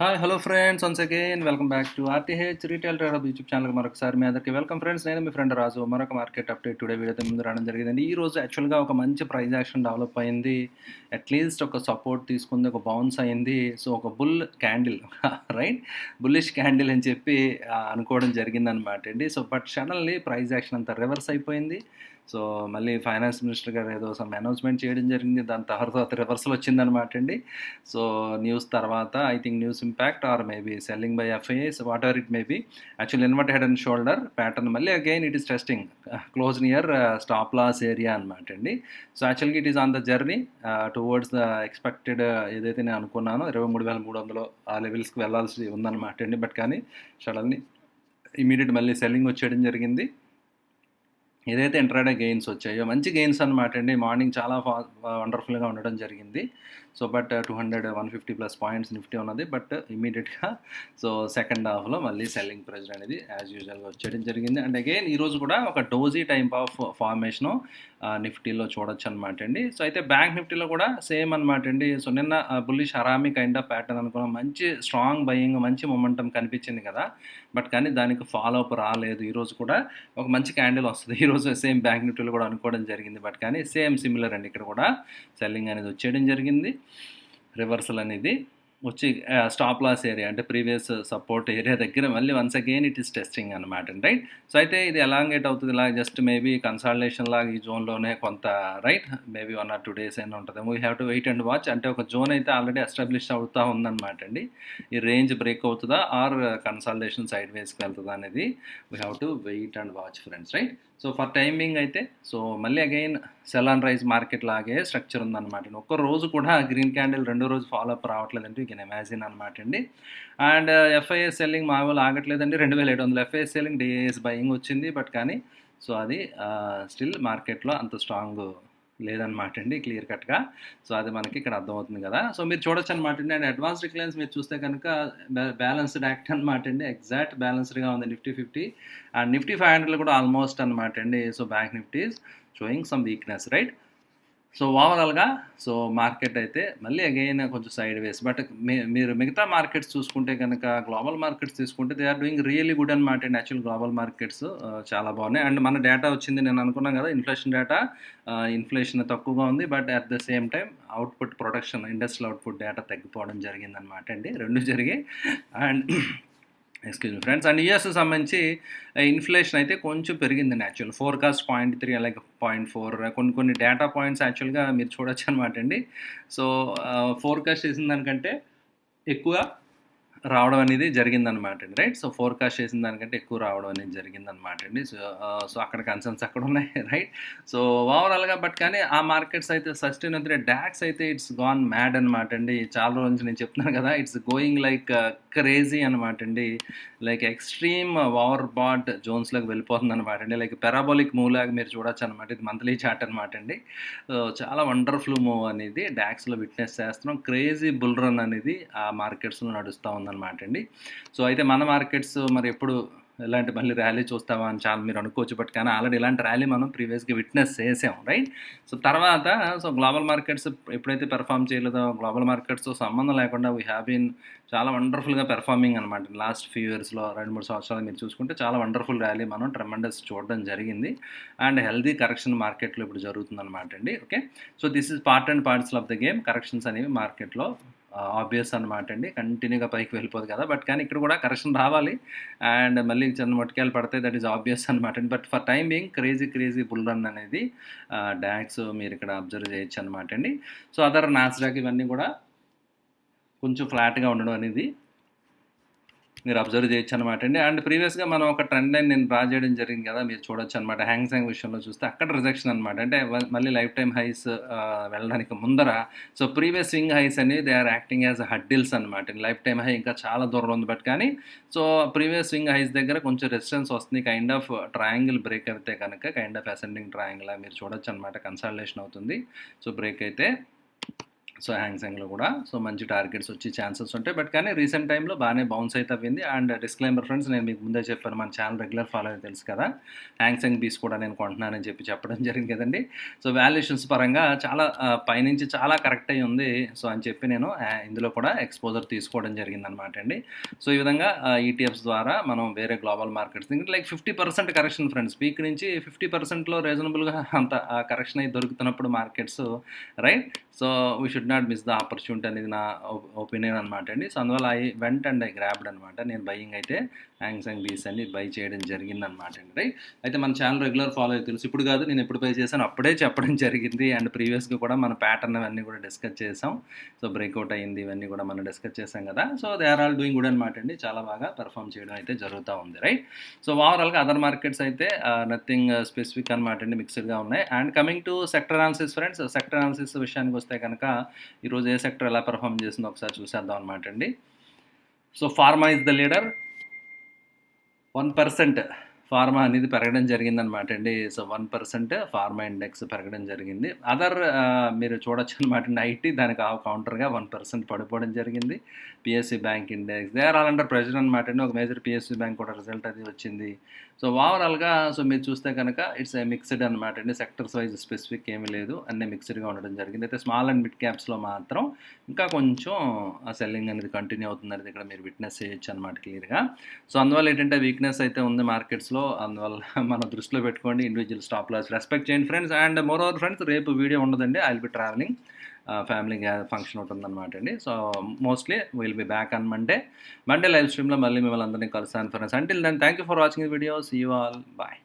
Hi hello friends once again welcome back to RTH retail trader YouTube ఛానల్కి మరొకసారి మీ అందరికీ welcome friends. నేను మీ friend రాజు. మరొక మార్కెట్ అప్డేట్ టుడే వీడియోతో ముందు రావడం జరిగిందండి. ఈ రోజు యాక్చువల్గా ఒక మంచి ప్రైస్ యాక్షన్ డెవలప్ అయింది. అట్లీస్ట్ ఒక సపోర్ట్ తీసుకుంది, ఒక బౌన్స్ అయింది. సో ఒక bull candle right, bullish candle అని చెప్పి అనుకోవడం జరిగిందనమాట అండి. So but suddenly price action అంతా రివర్స్ అయిపోయింది. సో మళ్ళీ ఫైనాన్స్ మినిస్టర్ గారు ఏదో సమ్ అనౌన్స్మెంట్ చేయడం జరిగింది. దాని తర్వాత రివర్సల్ వచ్చిందనమాట అండి. సో న్యూస్ తర్వాత I think news impact or maybe selling by FIs whatever it may be. Actual invert head and shoulder pattern మళ్ళీ again it is testing close near stop loss area అనమాట అండి. So యాక్చువల్గా it is on the journey towards the expected ఏదైతే నేను అనుకున్నానో 23,300 ఆ లెవెల్స్కి వెళ్ళాల్సి ఉందన్నమాట అండి. బట్ కానీ సడన్లీ ఇమీడియట్ మళ్ళీ సెల్లింగ్ వచ్చేయడం జరిగింది. ఏదైతే ఇంట్రాడే గెయిన్స్ వచ్చాయో మంచి గెయిన్స్ అనమాట అండి. మార్నింగ్ చాలా వండర్ఫుల్గా ఉండడం జరిగింది. So but 150 plus points Nifty ఉన్నది. బట్ ఇమీడియట్గా సో సెకండ్ హాఫ్లో మళ్ళీ సెల్లింగ్ ప్రెజర్ అనేది యాజ్ యూజువల్గా వచ్చేయడం జరిగింది. అండ్ అగైన్ ఈరోజు కూడా ఒక డోజీ టైప్ ఆఫ్ ఫార్మేషను నిఫ్టీలో చూడొచ్చు అనమాట అండి. సో అయితే బ్యాంక్ నిఫ్టీలో కూడా సేమ్ అనమాట అండి. సో నిన్న bullish harami kind of pattern అనుకున్నాం, మంచి స్ట్రాంగ్ బయింగ్, మంచి మొమెంటం కనిపించింది కదా. బట్ కానీ దానికి ఫాలో అప్ రాలేదు. ఈరోజు కూడా ఒక మంచి క్యాండిల్ వస్తుంది. ఈరోజు సేమ్ బ్యాంక్ నిఫ్టీలో కూడా అనుకోవడం జరిగింది. బట్ కానీ సేమ్ సిమిలర్ అండి. ఇక్కడ కూడా సెల్లింగ్ అనేది వచ్చేయడం జరిగింది. రివర్సల్ అనేది వచ్చి స్టాప్ లాస్ ఏరియా అంటే ప్రీవియస్ సపోర్ట్ ఏరియా దగ్గర మళ్ళీ once again it is testing అనమాట అండి. రైట్. సో అయితే ఇది ఎలాంగేట్ అవుతుంది, ఇలా జస్ట్ మేబీ కన్సాలిడేషన్ లాగా ఈ జోన్లోనే కొంత రైట్ మేబీ 1 or 2 days అయినా ఉంటుంది. We have to wait and watch. అంటే ఒక జోన్ అయితే ఆల్రెడీ ఎస్టాబ్లిష్ అవుతూ ఉందన్నమాట అండి. ఈ రేంజ్ బ్రేక్ అవుతుందా ఆర్ కన్సాలిడేషన్ సైడ్ వేస్కి వెళ్తుందా అనేది we have to wait and watch friends. Right. So for timing అయితే సో మళ్ళీ again sell and rise market లాగే స్ట్రక్చర్ ఉందన్నమాట. ఒక్క రోజు కూడా గ్రీన్ క్యాండిల్ రెండో రోజు ఫాలో అప్ రావట్లేదంటే యూ కెన్ ఇమాజిన్ అనమాట అండి. అండ్ ఎఫ్ఐఎస్ సెల్లింగ్ మామూలు ఆగట్లేదండి. 2,700 ఎఫ్ఐఎస్ సెల్లింగ్, డిఏఎస్ బయింగ్ వచ్చింది. బట్ కానీ సో అది స్టిల్ మార్కెట్లో అంత స్ట్రాంగ్ లేదనమాట అండి, క్లియర్ కట్గా. సో అది మనకి ఇక్కడ అర్థమవుతుంది కదా. సో మీరు చూడొచ్చు అనమాట అండి. అండ్ అడ్వాన్స్ డిక్లైన్స్ మీరు చూస్తే కనుక బ్యాలెన్స్డ్ యాక్ట్ అనమాట అండి. ఎగ్జాక్ట్ బ్యాలెన్స్డ్గా ఉంది నిఫ్టీ 50 అండ్ నిఫ్టీ 500 కూడా ఆల్మోస్ట్ అనమాట అండి. So bank Nifty is sowing some weakness. Right. So ఓవరాల్గా సో మార్కెట్ అయితే మళ్ళీ అగైన్ కొంచెం సైడ్ వేస్. బట్ మీరు మిగతా మార్కెట్స్ చూసుకుంటే కనుక గ్లోబల్ మార్కెట్స్ తీసుకుంటే they are doing really good అనమాట అండి. యాక్చువల్ గ్లోబల్ మార్కెట్స్ చాలా బాగున్నాయి. అండ్ మన డేటా వచ్చింది, నేను అనుకున్నాను కదా ఇన్ఫ్లేషన్ డేటా, ఇన్ఫ్లేషన్ తక్కువగా ఉంది. But at the same time output production, industrial output data తగ్గిపోవడం జరిగిందనమాట అండి. రెండు జరిగాయి. And excuse me friends. And US సంబంధించి ఇన్ఫ్లేషన్ అయితే కొంచెం పెరిగిందండి. యాక్చువల్ ఫోర్కాస్ట్ 0.3 అలాగే 0.4 కొన్ని డేటా పాయింట్స్ యాక్చువల్గా మీరు చూడొచ్చు అనమాట అండి. సో ఫోర్కాస్ట్ చేసిన దానికంటే ఎక్కువ రావడం అనేది జరిగిందనమాట అండి. రైట్. సో ఫోర్కాస్ట్ చేసిన దానికంటే ఎక్కువ రావడం అనేది జరిగిందనమాట అండి. సో అక్కడ కన్సర్న్స్ అక్కడ ఉన్నాయి. రైట్. సో ఓవరాల్గా బట్ కానీ ఆ మార్కెట్స్ అయితే సస్టైన్ అవుతుంది. డాక్స్ అయితే ఇట్స్ గాన్ మ్యాడ్ అనమాట అండి. చాలా రోజు నుంచి నేను చెప్తున్నాను కదా, ఇట్స్ గోయింగ్ లైక్ క్రేజీ అనమాట అండి. లైక్ ఎక్స్ట్రీమ్ ఓవర్ బాట్ జోన్స్లోకి వెళ్ళిపోతుంది అనమాట అండి. లైక్ పెరాబోలిక్ మూవ్ లాగా మీరు చూడొచ్చు అనమాట. ఇది మంత్లీ చార్ట్ అనమాట అండి. సో చాలా వండర్ఫుల్ మూవ్ అనేది డాక్స్లో విట్నెస్ చేస్తున్నాం. క్రేజీ బుల్ రన్ అనేది ఆ మార్కెట్స్లో నడుస్తూ ఉందన్నమాట అండి. సో అయితే మన మార్కెట్స్ మరి ఎప్పుడు ఇలాంటి మళ్ళీ ర్యాలీ చూస్తామా అని చాలా మీరు అనుకోవచ్చు. బట్ కానీ ఆల్రెడీ ఇలాంటి ర్యాలీ మనం ప్రీవియస్గా విట్నెస్ చేసాం. రైట్. సో తర్వాత సో గ్లోబల్ మార్కెట్స్ ఎప్పుడైతే పెర్ఫామ్ చేయలేదో, గ్లోబల్ మార్కెట్స్తో సంబంధం లేకుండా వీ హ్యావ్ బీన్ చాలా వండర్ఫుల్గా పెర్ఫార్మింగ్ అనమాట. లాస్ట్ ఫ్యూ ఇయర్స్లో 2-3 సంవత్సరాలు మీరు చూసుకుంటే చాలా వండర్ఫుల్ ర్యాలీ మనం ట్రెమెండస్ చూడడం జరిగింది. అండ్ హెల్దీ కరెక్షన్ మార్కెట్లో ఇప్పుడు జరుగుతుంది అనమాట అండి. Okay. So this is part and parts of the game. Corrections అనేవి మార్కెట్లో ఆబ్వియస్ అనమాట అండి. కంటిన్యూగా పైకి వెళ్ళిపోదు కదా. బట్ కానీ ఇక్కడ కూడా కరెక్షన్ రావాలి అండ్ మళ్ళీ చిన్న మొట్టికాయలు పడతాయి. దట్ ఈస్ ఆబ్వియస్ అనమాట అండి. But for time being crazy bull run అనేది డాక్స్ మీరు ఇక్కడ అబ్జర్వ్ చేయొచ్చు అనమాట అండి. సో అదర్ నాస్డాక్ ఇవన్నీ కూడా కొంచెం ఫ్లాట్గా ఉండడం అనేది మీరు అబ్జర్వ్ చేయొచ్చు అనమాట అండి. అండ్ ప్రీవియస్గా మనం ఒక ట్రెండ్ లైన్ నేను డ్రా చేయడం జరిగింది కదా, మీరు చూడొచ్చు అనమాట. హ్యాంగ్సెంగ్ విషయంలో చూస్తే అక్కడ రిజెక్షన్ అనమాట. అంటే మళ్ళీ లైఫ్ టైమ్ హైస్ వెళ్ళడానికి ముందర సో ప్రీవియస్ స్వింగ్ హైస్ అనేవి they are acting as hurdles అనమాట. లైఫ్ టైమ్ హై ఇంకా చాలా దూరం ఉంది. బట్ కానీ సో ప్రీవియస్ స్వింగ్ హైస్ దగ్గర కొంచెం రెసిస్టెన్స్ వస్తుంది. కైండ్ ఆఫ్ ట్రయాంగిల్ బ్రేక్ అయితే కనుక కైండ్ ఆఫ్ అసెండింగ్ ట్రయాంగిల్ మీరు చూడొచ్చు అనమాట. కన్సాలిడేషన్ అవుతుంది. సో బ్రేక్ అయితే సో హ్యాంగ్‌సెంగ్‌లో కూడా సో మంచి టార్గెట్స్ వచ్చే ఛాన్సెస్ ఉంటాయి. బట్ కానీ రీసెంట్ టైమ్‌లో బాగానే బౌన్స్ అయితే అవ్వింది. అండ్ డిస్క్లైమర్ ఫ్రెండ్స్, నేను మీకు ముందే చెప్పాను, మన ఛానల్ రెగ్యులర్ ఫాలోయర్ తెలుసు కదా! హ్యాంగ్‌సెంగ్ బీస్ కూడా నేను కొంటున్నానని చెప్పడం జరిగింది కదండీ. సో వాల్యుయేషన్స్ పరంగా చాలా పైనుంచి చాలా కరెక్ట్ అయ్యి ఉంది. సో అని చెప్పి నేను ఇందులో కూడా ఎక్స్‌పోజర్ తీసుకోవడం జరిగిందనమాట అండి. సో ఈ విధంగా ఈటీఎఫ్స్ ద్వారా మనం వేరే global markets like 50% correction friends. Peak నుంచి 50%లో రీజనబుల్‌గా అంత కరెక్షన్ అయి దొరుకుతున్నప్పుడు markets, right? So we should not miss the opportunity అనేది నా ఒపీనియన్ అనమాట అండి. సో అందువల్ల I went and I grabbed అనమాట. నేను బయింగ్ అయితే హ్యాంగ్‌సెంగ్ బీస్ అని బై చేయడం జరిగిందనమాట అండి, రైట్? అయితే మన ఛానల్ రెగ్యులర్ ఫాలో అయితే తెలుసు. ఇప్పుడు కాదు, నేను ఎప్పుడు బై చేశాను అప్పుడే చెప్పడం జరిగింది. అండ్ ప్రీవియస్గా కూడా మన ప్యాటర్న్ అవన్నీ కూడా డిస్కస్ చేసాం. సో బ్రేక్అవుట్ అయ్యింది, ఇవన్నీ కూడా మనం డిస్కస్ చేసాం కదా. So they are all doing good అనమాట అండి. చాలా బాగా పెర్ఫామ్ చేయడం అయితే జరుగుతూ ఉంది, రైట్? సో ఓవరాల్గా అదర్ మార్కెట్స్ అయితే నథింగ్ స్పెసిఫిక్ అనమాట అండి, మిక్స్డ్గా ఉన్నాయి. And coming to sector analysis friends, sector analysis విషయానికి వస్తే కనుక ఈరోజు ఏ సెక్టర్ ఎలా పెర్ఫామ్ చేసిందో ఒకసారి చూసేద్దాం అనమాట అండి. So pharma is the leader. 1% pharma అనేది పెరగడం జరిగిందనమాట అండి. సో 1% ఫార్మా ఇండెక్స్ పెరగడం జరిగింది. అదర్ మీరు చూడొచ్చు అనమాట అండి. ఐటీ దానికి కౌంటర్గా 1% పడిపోవడం జరిగింది. PSC bank index they are all under pressure అనమాట అండి. ఒక మేజర్ పిఎస్సి బ్యాంక్ కూడా రిజల్ట్ అది వచ్చింది. సో ఓవరాల్గా సో మీరు చూస్తే కనుక ఇట్స్ ఏ మిక్స్డ్ అనమాట అండి. సెక్టర్స్ వైజ్ స్పెసిఫిక్ ఏమీ లేదు, అన్నీ మిక్స్డ్గా ఉండడం జరిగింది. అయితే స్మాల్ అండ్ మిడ్ క్యాప్స్లో మాత్రం ఇంకా కొంచెం సెల్లింగ్ అనేది కంటిన్యూ అవుతుంది అనేది ఇక్కడ మీరు విట్నెస్ చేయొచ్చు అనమాట క్లియర్గా. సో అందువల్ల ఏంటంటే వీక్నెస్ అయితే ఉంది మార్కెట్స్లో. అందువల్ల మనం దృష్టిలో పెట్టుకోండి, ఇండివిజువల్ స్టాప్ లాస్ రెస్పెక్ట్ చేయండి friends. And moreover friends, రేపు వీడియో ఉండదండి. I will be travelling, family function ఒకటి ఉందన్నమాట అండి. So mostly will be back on Monday live స్ట్రీమ్లో మళ్ళీ మిమ్మల్ని అందరినీ కలుస్తాను friends. Until then thank you for watching the video. See you all, bye.